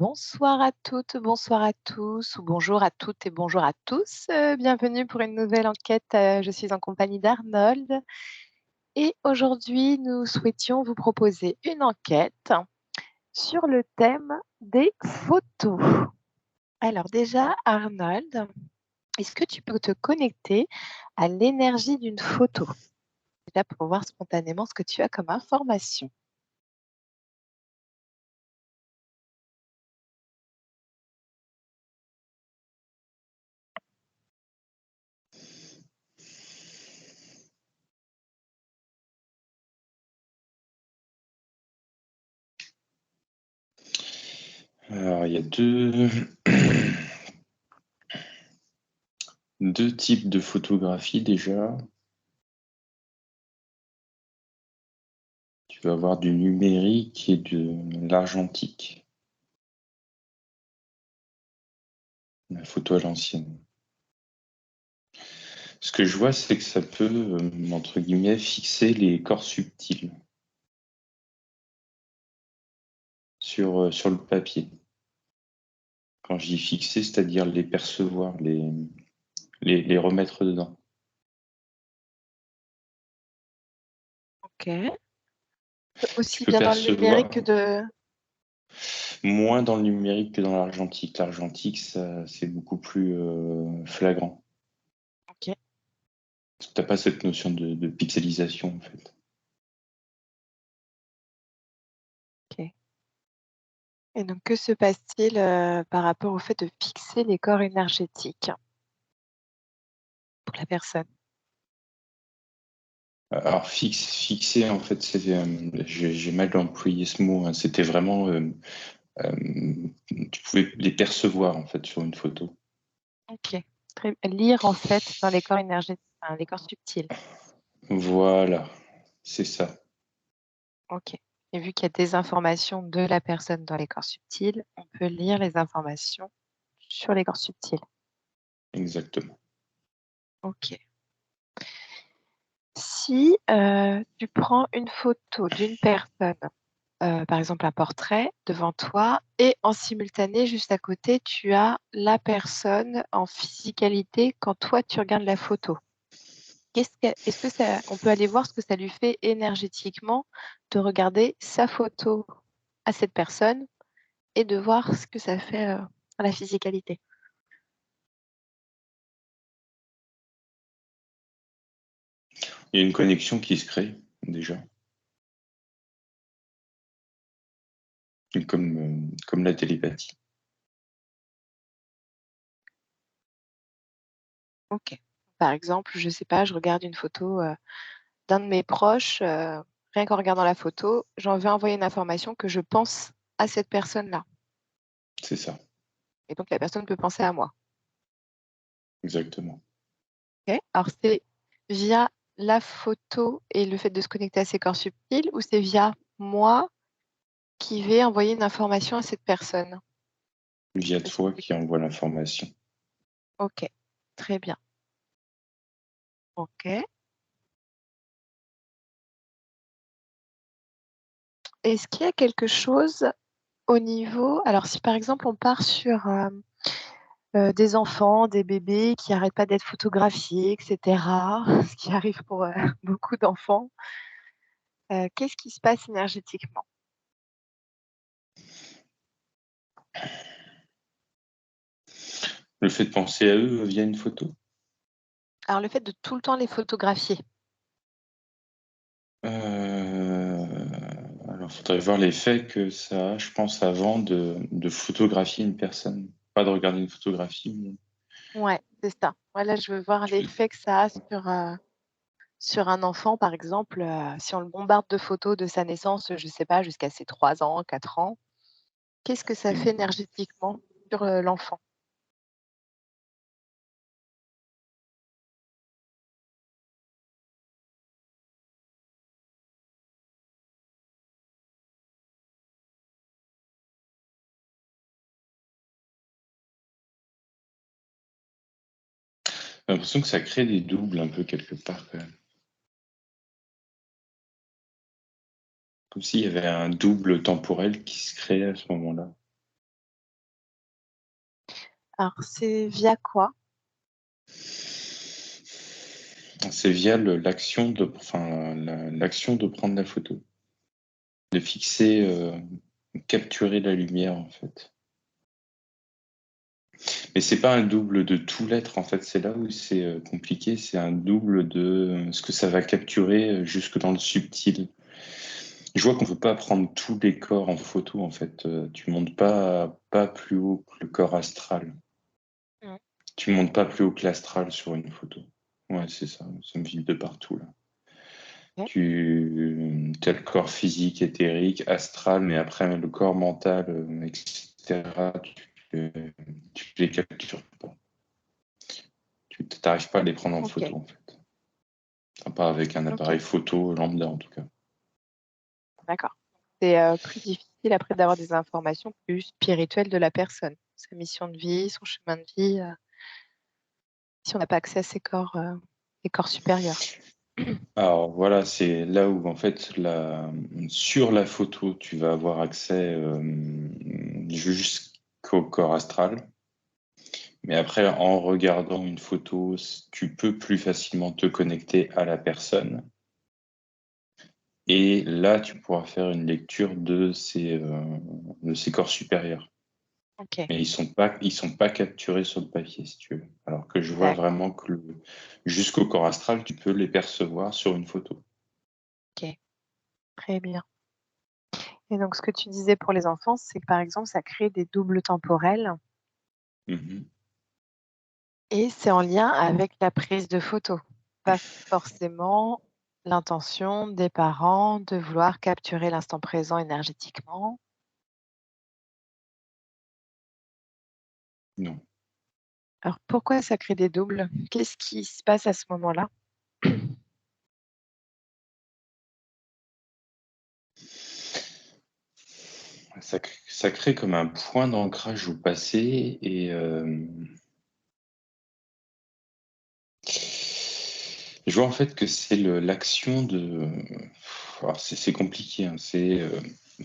Bonsoir à toutes, bonsoir à tous, ou bonjour à toutes et bonjour à tous. Bienvenue pour une nouvelle enquête. Je suis en compagnie d'Arnold et aujourd'hui, nous souhaitions vous proposer une enquête sur le thème des photos. Alors déjà, Arnold, est-ce que tu peux te connecter à l'énergie d'une photo? Déjà pour voir spontanément ce que tu as comme information. Alors, il y a deux types de photographie déjà. Tu vas avoir du numérique et de l'argentique. La photo à l'ancienne. Ce que je vois, c'est que ça peut, entre guillemets, fixer les corps subtils sur le papier. Quand je dis fixer, c'est-à-dire les percevoir, les remettre dedans. Ok. Tu Aussi peux bien dans le percevoir numérique que de... moins dans le numérique que dans l'argentique. L'argentique, c'est beaucoup plus flagrant. Ok. Tu n'as pas cette notion de pixelisation, en fait. Ok. Et donc, que se passe-t-il par rapport au fait de fixer les corps énergétiques pour la personne? Alors, fixer, en fait, j'ai mal employé ce mot, hein. C'était vraiment, tu pouvais les percevoir, en fait, sur une photo. Ok. Lire en fait dans les corps énergétiques, enfin, les corps subtils. Voilà, c'est ça, Ok. Et vu qu'il y a des informations de la personne dans les corps subtils, on peut lire les informations sur les corps subtils. exactement. Ok. Si tu prends une photo d'une personne, par exemple un portrait devant toi et en simultané, juste à côté, tu as la personne en physicalité quand toi tu regardes la photo. Est-ce que ça, on peut aller voir ce que ça lui fait énergétiquement de regarder sa photo à cette personne et de voir ce que ça fait à la physicalité? Il y a une connexion qui se crée, déjà, comme la télépathie. Ok. Par exemple, je sais pas, je regarde une photo d'un de mes proches, rien qu'en regardant la photo, j'en veux envoyer une information que je pense à cette personne-là. C'est ça, Et donc la personne peut penser à moi. exactement. Ok. Alors c'est via la photo et le fait de se connecter à ses corps subtils ou c'est via moi qui vais envoyer une information à cette personne? Via Je sais toi plus. qui envoie l'information. Ok, très bien. Ok. Est-ce qu'il y a quelque chose au niveau... Alors si par exemple on part sur des enfants, des bébés qui n'arrêtent pas d'être photographiés, etc., ce qui arrive pour beaucoup d'enfants, qu'est-ce qui se passe énergétiquement? Le fait de penser à eux via une photo. Alors le fait de tout le temps les photographier. Alors, il faudrait voir l'effet que ça a, je pense, avant de photographier une personne. Pas de regarder une photographie, mais Ouais, c'est ça. Voilà, je veux voir tu- l'effet que ça a sur un enfant, par exemple, si on le bombarde de photos de sa naissance, je ne sais pas, jusqu'à ses 3 ans, 4 ans, qu'est-ce que ça fait énergétiquement sur l'enfant? j'ai l'impression que ça crée des doubles un peu quelque part quand même. Comme s'il y avait un double temporel qui se créait à ce moment-là. Alors, c'est via quoi? C'est via l'action de prendre la photo, de fixer, capturer la lumière en fait. Mais c'est pas un double de tout l'être en fait, c'est là où c'est compliqué, c'est un double de ce que ça va capturer jusque dans le subtil. Je vois qu'on peut pas prendre tous les corps en photo en fait. Tu montes pas plus haut que le corps astral. Mmh. Tu montes pas plus haut que l'astral sur une photo. Ouais, c'est ça. Ça me vient de partout là. OK. As le corps physique, éthérique, astral, mais après le corps mental, etc. Tu les captures pas. Tu n'arrives pas à les prendre en OK. photo en fait. Enfin, pas avec un OK. appareil photo lambda en tout cas. D'accord. C'est, plus difficile après d'avoir des informations plus spirituelles de la personne. Sa mission de vie, son chemin de vie, si on n'a pas accès à ces corps, les corps supérieurs. Alors voilà, c'est là où en fait sur la photo, tu vas avoir accès jusqu'au corps astral. Mais après, en regardant une photo, tu peux plus facilement te connecter à la personne. Et là, tu pourras faire une lecture de ces corps supérieurs. OK. Mais ils sont pas capturés sur le papier, si tu veux. Alors que je vois D'accord. vraiment que jusqu'au corps astral, tu peux les percevoir sur une photo. OK. Très bien. Et donc ce que tu disais pour les enfants, c'est que, par exemple, ça crée des doubles temporels Mhm. et c'est en lien avec la prise de photos. Pas forcément l'intention des parents de vouloir capturer l'instant présent énergétiquement. Non. Alors pourquoi ça crée des doubles? Qu'est-ce qui se passe à ce moment-là? Ça crée comme un point d'ancrage au passé et je vois en fait que c'est l'action de. Alors c'est compliqué, hein,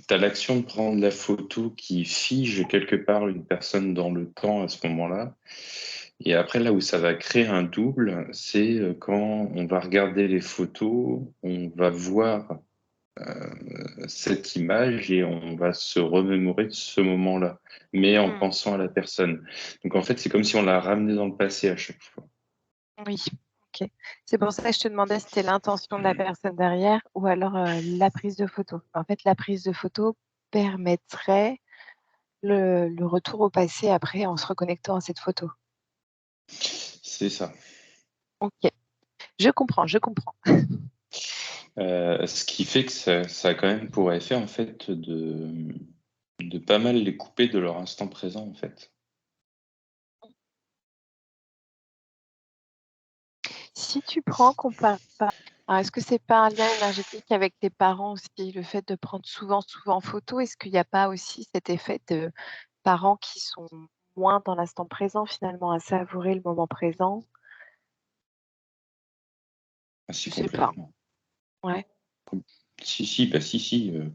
t'as l'action de prendre la photo qui fige quelque part une personne dans le temps à ce moment-là. Et après, là où ça va créer un double, c'est quand on va regarder les photos, on va voir cette image et on va se remémorer de ce moment-là, mais en Mmh, pensant à la personne. Donc en fait, c'est comme si on l'a ramené dans le passé à chaque fois. oui, OK. C'est pour ça que je te demandais si c'était l'intention de la personne derrière ou alors, la prise de photo. En fait, la prise de photo permettrait le retour au passé après en se reconnectant à cette photo. C'est ça. OK, je comprends, je comprends. Ce qui fait que ça a quand même pour effet en fait de pas mal les couper de leur instant présent en fait. Si tu prends compar par alors est-ce que c'est pas un lien énergétique avec tes parents aussi, le fait de prendre souvent, souvent en photo? Est-ce qu'il y a pas aussi cet effet de parents qui sont moins dans l'instant présent finalement, à savourer le moment présent? Ah si Je sais pas. complètement. Ouais. Si,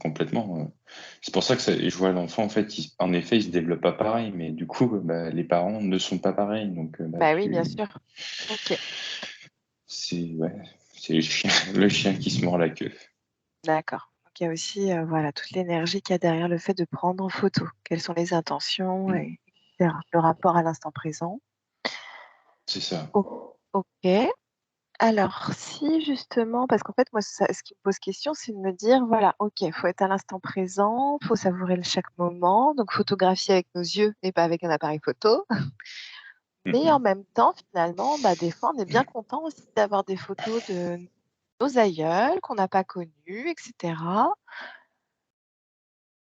complètement, c'est pour ça que je vois l'enfant en fait, en effet, il se développe pas pareil, mais du coup, bah, les parents ne sont pas pareils, donc Bah oui, bien sûr. OK, c'est ouais, c'est le chien le chien qui se mord la queue. d'accord. Donc il y a aussi, voilà, toute l'énergie qu'il y a derrière le fait de prendre en photo. Quelles sont les intentions Mmh, et cetera. Le rapport à l'instant présent. c'est ça. OK. Alors, si justement parce qu'en fait, moi, ce qui me pose question, c'est de me dire: «Voilà, OK, il faut être à l'instant présent, faut savourer chaque moment, donc photographier avec nos yeux et pas avec un appareil photo». Mais en Mmh. même temps, finalement, bah, des fois, on est bien content aussi d'avoir des photos de nos aïeuls qu'on n'a pas connus et cetera.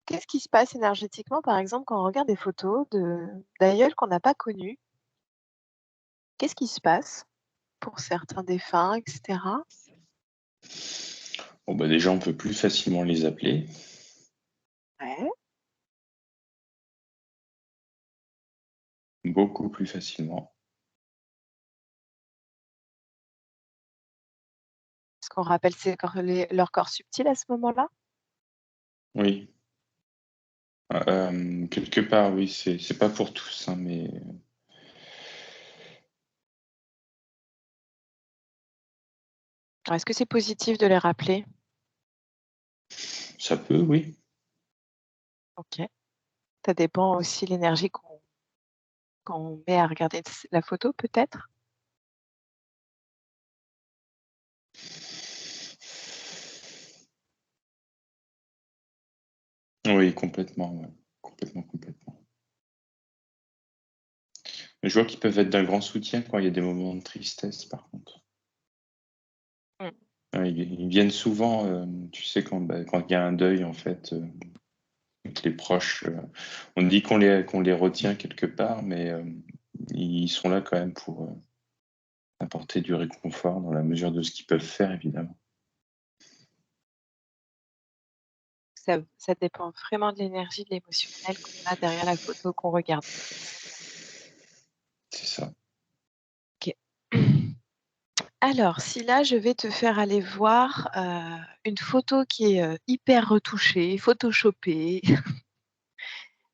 Qu'est-ce qui se passe énergétiquement, par exemple, quand on regarde des photos d'aïeuls qu'on n'a pas connus? Qu'est-ce qui se passe pour certains défunts et cetera? Bon, bah, déjà, on peut plus facilement les appeler, Ouais. beaucoup plus facilement. Est-ce qu'on rappelle ses corps leur corps subtil à ce moment-là? Oui, quelque part, oui, c'est pas pour tous, hein, mais Alors, est-ce que c'est positif de les rappeler? Ça peut, oui. OK. Ça dépend aussi de l'énergie qu'on met à regarder la photo peut-être? Oui, complètement, ouais. Complètement, complètement. Mais je vois qu'ils peuvent être d'un grand soutien quand il y a des moments de tristesse, par contre. Mmh. Ouais, ils viennent souvent, tu sais, quand il y a un deuil, en fait, avec les proches, on dit qu'on les retient quelque part, mais ils sont là quand même pour apporter du réconfort dans la mesure de ce qu'ils peuvent faire, évidemment. Ça dépend vraiment de l'énergie, de l'émotionnel qu'on a derrière la photo qu'on regarde. C'est ça. OK. Alors, si là, je vais te faire aller voir, une photo qui est, hyper retouchée, photoshopée,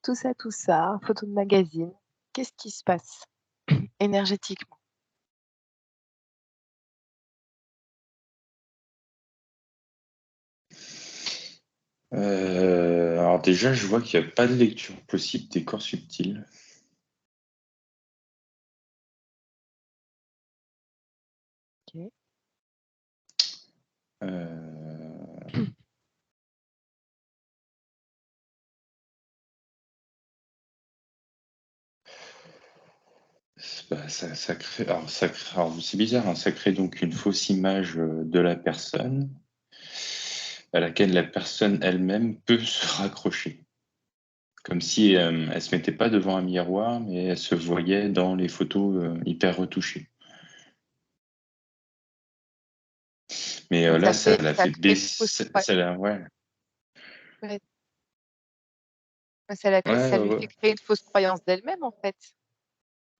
tout ça, photo de magazine, qu'est-ce qui se passe énergétiquement? Alors déjà, je vois qu'il y a pas de lecture possible des corps subtils. OK. Heu, ça crée alors c'est bizarre, hein, ça crée donc une fausse image, de la personne, à laquelle la personne elle-même peut se raccrocher. Comme si, elle se mettait pas devant un miroir, mais elle se voyait dans les photos, hyper retouchées. Mais, Donc là, ça l'a ça fait crée une fausse baisser, ça l'a ouais. ouais, Ouais, ça ouais, lui ouais. fait créer une fausse croyance d'elle-même, en fait.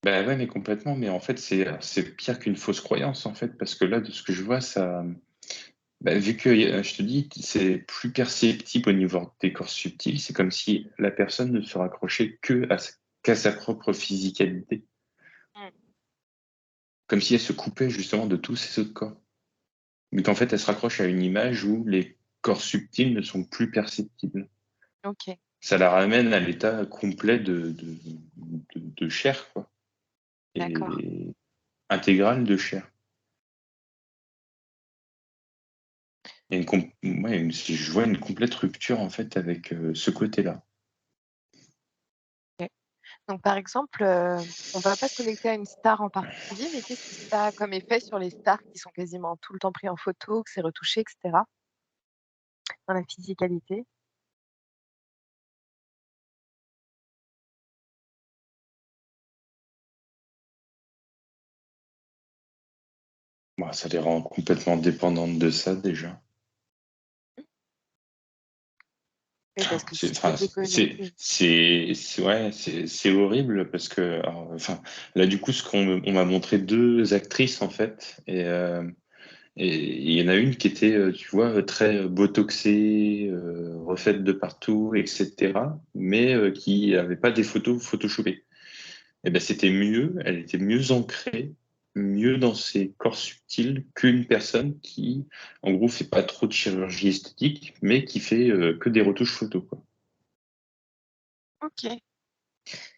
Bah, ouais, mais complètement, mais en fait, c'est pire qu'une fausse croyance, en fait, parce que là, de ce que je vois, ça, bah, vu que, je te dis, c'est plus perceptible au niveau des corps subtils, c'est comme si la personne ne se raccrochait qu'à sa propre physicalité. Mmh. Comme si elle se coupait justement de tous ses autres corps. Mais qu'en fait, elle se raccroche à une image où les corps subtils ne sont plus perceptibles. OK, Ça la ramène à l'état complet de chair, quoi, d'accord. et intégral de chair. Il y a je vois une complète rupture, en fait, avec, ce côté-là. OK. Donc par exemple, on va pas se connecter à une star en particulier, mais qu'est-ce que ça a comme effet sur les stars qui sont quasiment tout le temps pris en photo, que c'est retouché et cetera, dans la physicalité? Bah, ça les rend complètement dépendantes de ça, déjà. Oui, parce que C'est si tu es enfin, déconnecté. ouais, c'est horrible parce que alors, enfin, là, du coup, on m'a montré 2 actrices, en fait, et il y en a une qui était, tu vois, très botoxée, refaite de partout et cetera, mais qui avait pas des photos photoshopées. Et ben, c'était mieux, elle était mieux ancrée, mieux dans ses corps subtils qu'une personne qui, en gros, fait pas trop de chirurgie esthétique, mais qui fait, que des retouches photos, quoi. OK.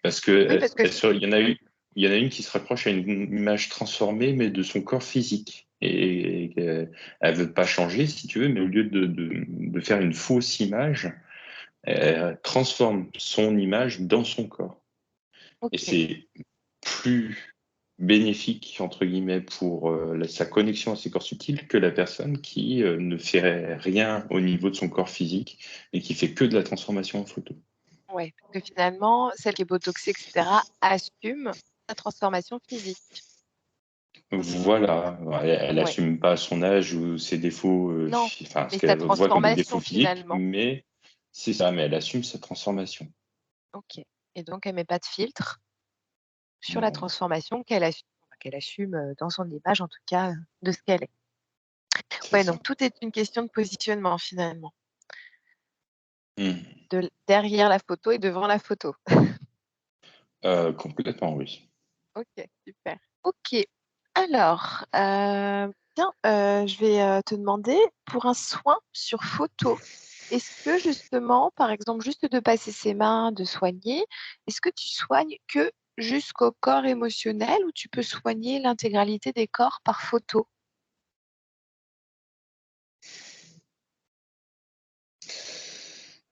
Parce que, Oui, parce que il y en a une qui se raccroche à une image transformée, mais de son corps physique, et elle veut pas changer, si tu veux, mais au lieu de faire une fausse image, elle transforme son image dans son corps, et OK, c'est plus bénéfique, entre guillemets, pour, sa connexion à ses corps subtils, que la personne qui, ne fait rien au niveau de son corps physique et qui fait que de la transformation en photo. ouais, parce que finalement, celle qui est botoxée et cetera assume sa transformation physique. Voilà, ouais, elle Ouais. assume pas son âge ou ses défauts, Non, enfin, ce mais sa qu'elle voit comme des défauts transformation physiques, finalement. mais c'est ça, mais elle assume sa transformation. OK, et donc elle met pas de filtre sur la Voilà, transformation qu'elle assume, dans son image en tout cas, de ce qu'elle est. c'est Ouais, ça. donc tout est une question de positionnement finalement, Mmh. derrière la photo et devant la photo. Complètement, oui. OK, super. OK, alors, Tiens, je vais te demander, pour un soin sur photo, est-ce que justement, par exemple, juste de passer ses mains, de soigner, est-ce que tu soignes que jusqu'au corps émotionnel ou tu peux soigner l'intégralité des corps par photo?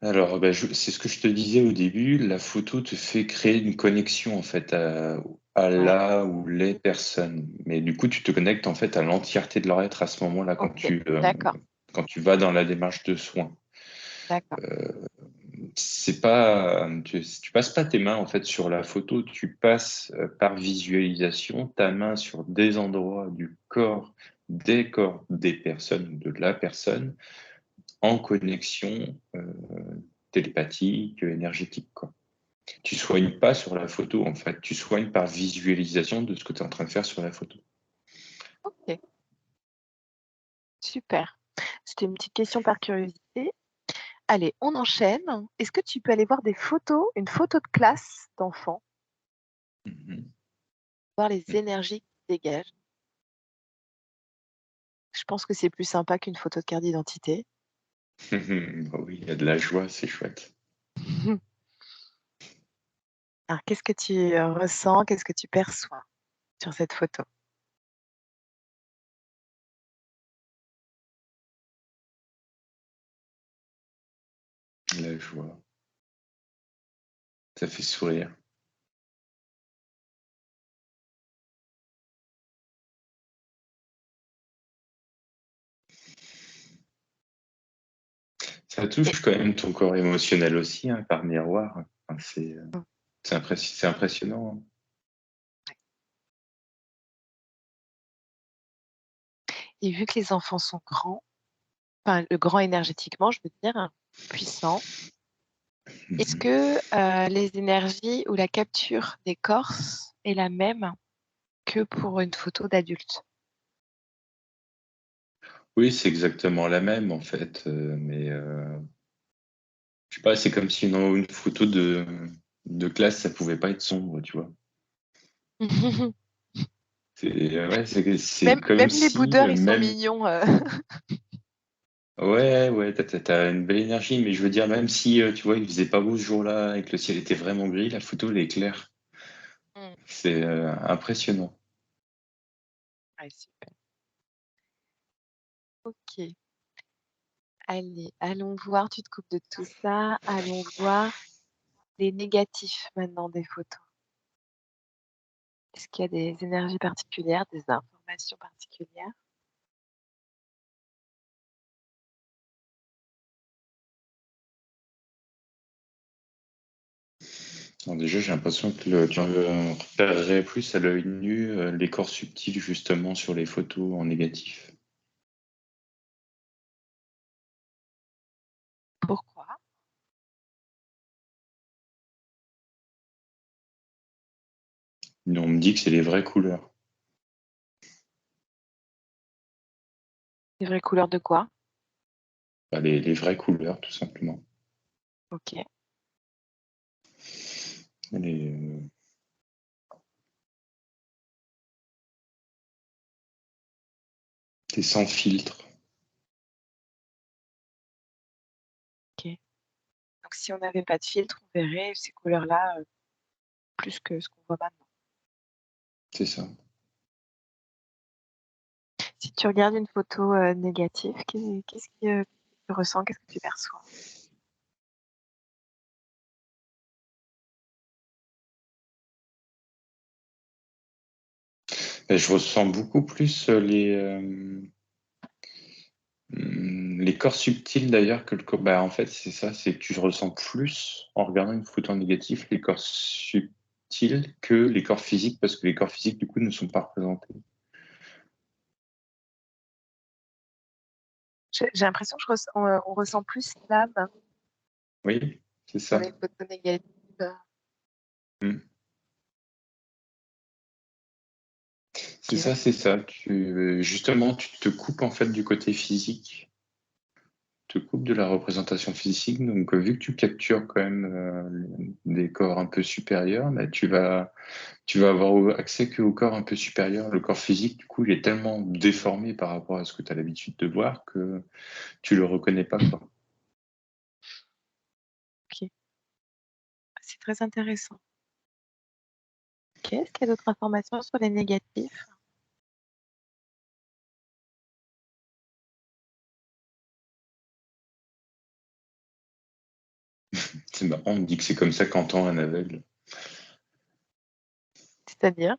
Alors, c'est ce que je te disais au début, la photo te fait créer une connexion en fait à Ouais, la ou les personnes. Mais du coup, tu te connectes en fait à l'entièreté de leur être à ce moment-là ok, d'accord, quand tu vas dans la démarche de soin. d'accord. C'est pas, tu passes pas tes mains en fait sur la photo, tu passes par visualisation ta main sur des endroits du corps des personnes, de la personne, en connexion télépathique, énergétique, quoi. Tu soignes pas sur la photo, en fait, tu soignes par visualisation de ce que tu es en train de faire sur la photo. Ok, super. C'était une petite question par curiosité. Allez, on enchaîne. Est-ce que tu peux aller voir des photos, une photo de classe d'enfants, Mhm. voir les énergies qui dégagent? Je pense que c'est plus sympa qu'une photo de carte d'identité. Bah oui, il y a de la joie, c'est chouette. Alors, qu'est-ce que tu ressens? Qu'est-ce que tu perçois sur cette photo? La joie, ça fait sourire. Ça Et, touche quand même ton corps émotionnel aussi, hein, par miroir. Enfin, mmh, c'est impressionnant, hein. ouais. Et vu que les enfants sont grands, enfin, le grand énergétiquement, je veux dire, hein, puissant, est-ce Mhm. que les énergies ou la capture des corps est la même que pour une photo d'adulte? Oui, c'est exactement la même, en fait, mais je sais pas, c'est comme si une photo de classe, ça pouvait pas être sombre, tu vois. Ouais, c'est comme Même les si, boudeurs, ils sont même. mignons. Ouais, ouais, t'as une belle énergie, mais je veux dire, même si, tu vois, il faisait pas beau ce jour-là et que le ciel était vraiment gris, la photo, elle est claire. Mmh. C'est impressionnant. Ouais, super. Ok. Allez, allons voir, tu te coupes de tout ça. Allons voir les négatifs maintenant des photos. Est-ce qu'il y a des énergies particulières, des informations particulières? Alors déjà, j'ai l'impression que tu repérerais plus à l'œil nu les corps subtils, justement, sur les photos en négatif. Pourquoi? Mais on me dit que c'est les vraies couleurs. Les vraies couleurs de quoi? Bah, les vraies couleurs, tout simplement. Ok. Les, c'est sans filtre. Ok. Donc si on n'avait pas de filtre, on verrait ces couleurs-là plus que ce qu'on voit maintenant. C'est ça. Si tu regardes une photo négative, qu'est-ce que tu ressens? Qu'est-ce que tu perçois? Et je ressens beaucoup plus les corps subtils d'ailleurs que le corps. Bah, en fait, c'est ça, c'est que tu ressens plus en regardant une photo en négatif les corps subtils que les corps physiques parce que les corps physiques, du coup, ne sont pas représentés. J'ai l'impression que on ressent plus l'âme Oui, c'est dans ça. les photos négatives. Mm. C'est Ok. ça, c'est ça. Justement, tu te coupes en fait du côté physique te coupe de la représentation physique. Donc, vu que tu captures quand même des corps un peu supérieurs, bah, tu vas avoir accès qu'au corps un peu supérieur. Le corps physique, du coup, il est tellement déformé par rapport à ce que tu as l'habitude de voir que tu le reconnais pas, quoi. Ok, c'est très intéressant. Ok, est-ce qu'il y a d'autres informations sur les négatifs? C'est marrant, on me dit que c'est comme ça qu'entend un aveugle. C'est-à-dire?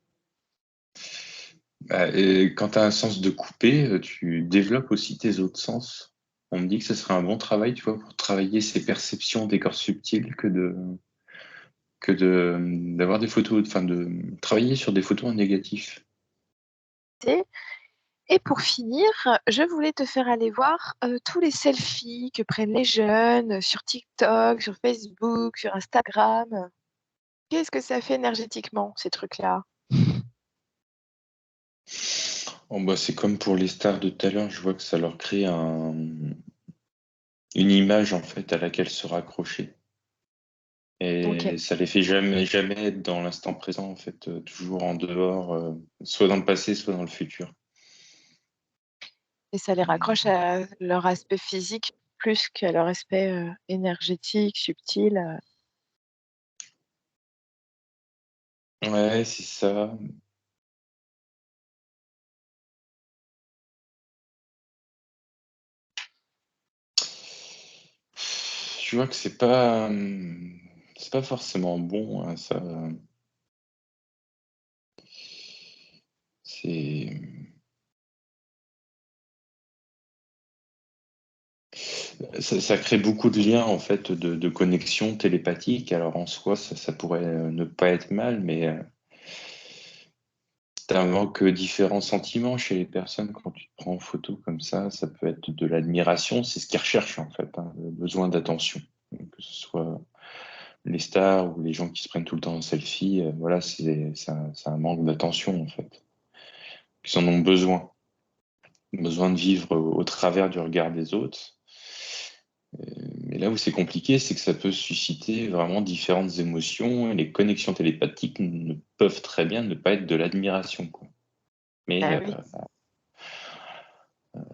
Bah, et quand tu as un sens de couper, tu développes aussi tes autres sens. On me dit que ce serait un bon travail, tu vois, pour travailler ses perceptions des corps subtils d'avoir des photos, enfin de travailler sur des photos en négatif. Et pour finir, je voulais te faire aller voir tous les selfies que prennent les jeunes sur TikTok, sur Facebook, sur Instagram. Qu'est-ce que ça fait énergétiquement, ces trucs-là? Bon, bah, c'est comme pour les stars de tout à l'heure, je vois que ça leur crée une image en fait à laquelle se raccrocher. Ok. Et ça les fait jamais être dans l'instant présent, en fait, toujours en dehors, soit dans le passé, soit dans le futur. Et ça les raccroche à leur aspect physique plus qu'à leur aspect énergétique, subtil. Ouais, c'est ça. Je vois que c'est pas forcément bon, hein, ça. C'est ça crée beaucoup de liens en fait de connexion télépathique. Alors en soi, ça pourrait ne pas être mal, mais tu invoques différents sentiments chez les personnes quand tu te prends en photo comme ça. Ça peut être de l'admiration, c'est ce qu'ils recherchent en fait, hein, le besoin d'attention. Que ce soit les stars ou les gens qui se prennent tout le temps en selfie, voilà, c'est un manque d'attention en fait. Ils en ont besoin de vivre au travers du regard des autres. Mais là où c'est compliqué, c'est que ça peut susciter vraiment différentes émotions et les connexions télépathiques ne peuvent très bien ne pas être de l'admiration, quoi. Mais Ah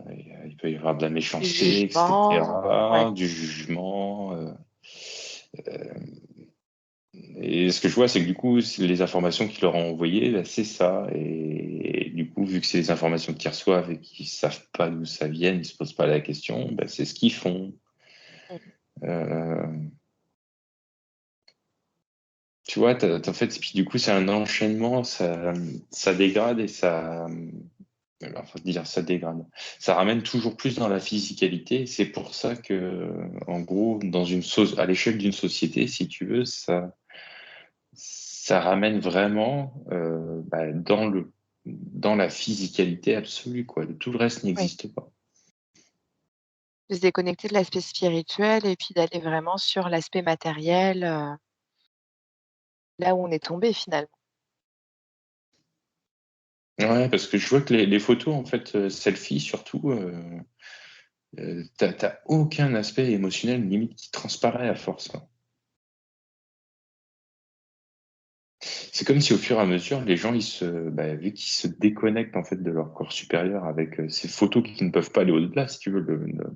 oui, il peut y avoir de la du méchanceté, jugement. Ouais. etc., du jugement. Et ce que je vois, c'est que du coup, les informations qu'ils leur ont envoyées, bah, c'est ça. Et du coup, vu que c'est les informations qu'ils reçoivent et qu'ils savent pas d'où ça vient, ils se posent pas la question, bah, c'est ce qu'ils font. Euh, Tu vois, en fait, puis du coup, c'est un enchaînement, ça dégrade et ça, enfin, dire ça dégrade. Ça ramène toujours plus dans la physicalité. C'est pour ça que, en gros, à l'échelle d'une société, si tu veux, ça ramène vraiment bah, dans la physicalité absolue, quoi. Tout le reste Oui. n'existe pas. De se déconnecter de l'aspect spirituel et puis d'aller vraiment sur l'aspect matériel, là où on est tombé finalement. Ouais, parce que je vois que les photos, en fait, selfies surtout, t'as aucun aspect émotionnel limite qui transparaît à force, hein. C'est comme si au fur et à mesure, les gens, vu qu'ils se déconnectent en fait de leur corps supérieur avec ces photos qui ne peuvent pas aller au-delà, si tu veux.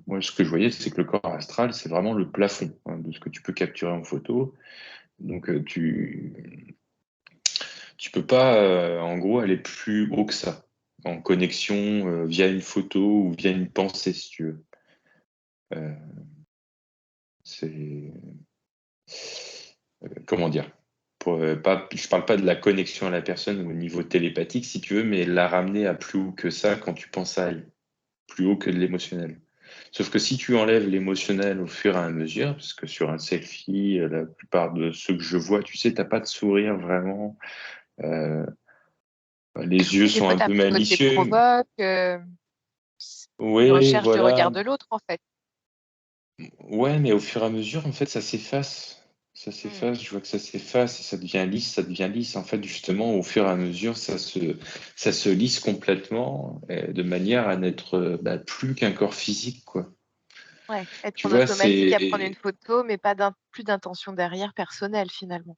Moi, ce que je voyais, c'est que le corps astral, c'est vraiment le plafond, hein, de ce que tu peux capturer en photo. Donc, tu peux pas, en gros, aller plus haut que ça, en connexion via une photo ou via une pensée, si tu veux. Euh, c'est comment dire? Je parle pas de la connexion à la personne au niveau télépathique, si tu veux, mais la ramener à plus haut que ça quand tu penses à elle, plus haut que de l'émotionnel. Sauf que si tu enlèves l'émotionnel au fur et à mesure, parce que sur un selfie, la plupart de ceux que je vois, tu sais, t'as pas de sourire vraiment, euh, les yeux Oui, des sont fois, un tu as un peu petit côté malicieux. provoque, une Oui, recherche du regard voilà. de l'autre, en fait. Ouais, mais au fur et à mesure, en fait, ça s'efface. Ça Mmh. s'efface, je vois que ça s'efface et ça devient lisse, ça devient lisse. En fait, justement, au fur et à mesure, ça se lisse complètement de manière à n'être plus qu'un corps physique, quoi. Ouais, être Tu en vois, automatique à prendre une c'est photo, mais pas plus d'intention derrière personnelle finalement.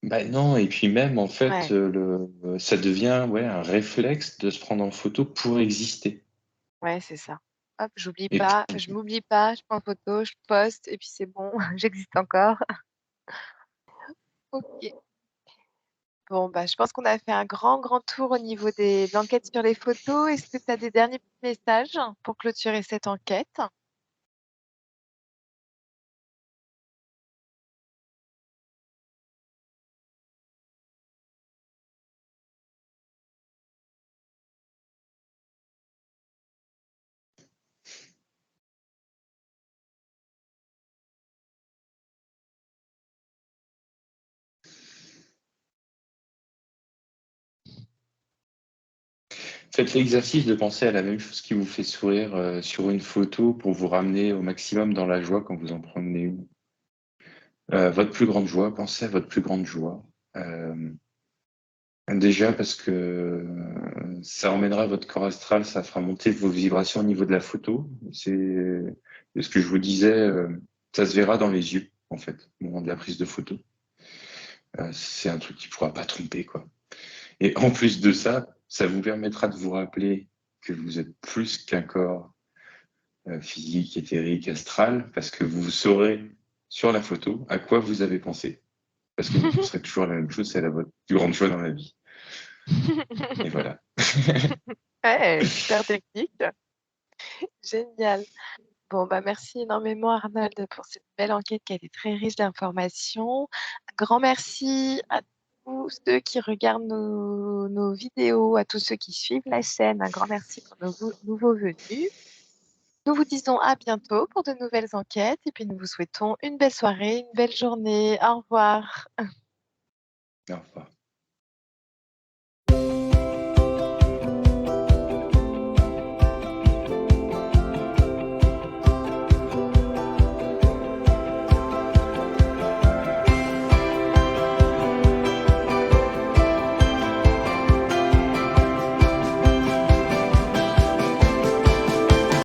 bah, non et puis même en fait, Ouais, ça devient, ouais, un réflexe de se prendre en photo pour exister ouais, c'est ça. Hop, j'oublie et pas, je m'oublie pas, je prends une photo, je poste et puis c'est bon, j'existe encore. OK. Bon, bah, je pense qu'on a fait un grand, grand tour au niveau de l'enquête sur les photos. Est-ce que tu as des derniers petits messages pour clôturer cette enquête? faites l'exercice de penser à la même chose qui vous fait sourire, sur une photo pour vous ramener au maximum dans la joie quand vous en prenez une. Votre plus grande joie, pensez à votre plus grande joie. Hem, déjà parce que, ça emmènera votre corps astral, ça fera monter vos vibrations au niveau de la photo. C'est ce que je vous disais, ça se verra dans les yeux, en fait, au moment de la prise de photo. C'est un truc qui pourra pas tromper, quoi. Et en plus de ça, ça vous permettra de vous rappeler que vous êtes plus qu'un corps, physique, éthérique, astral, parce que vous saurez sur la photo à quoi vous avez pensé. Parce que vous penserez toujours à la même chose, c'est la votre plus grande joie dans la vie. Et voilà. Ouais, super technique, génial. Bon, bah, merci énormément Arnold pour cette belle enquête qui a été très riche d'informations. Un grand merci à tous ceux qui regardent nos vidéos, à tous ceux qui suivent la chaîne. Un grand merci pour nos nouveaux venus. Nous vous disons à bientôt pour de nouvelles enquêtes et puis nous vous souhaitons une belle soirée, une belle journée. Au revoir. Au revoir.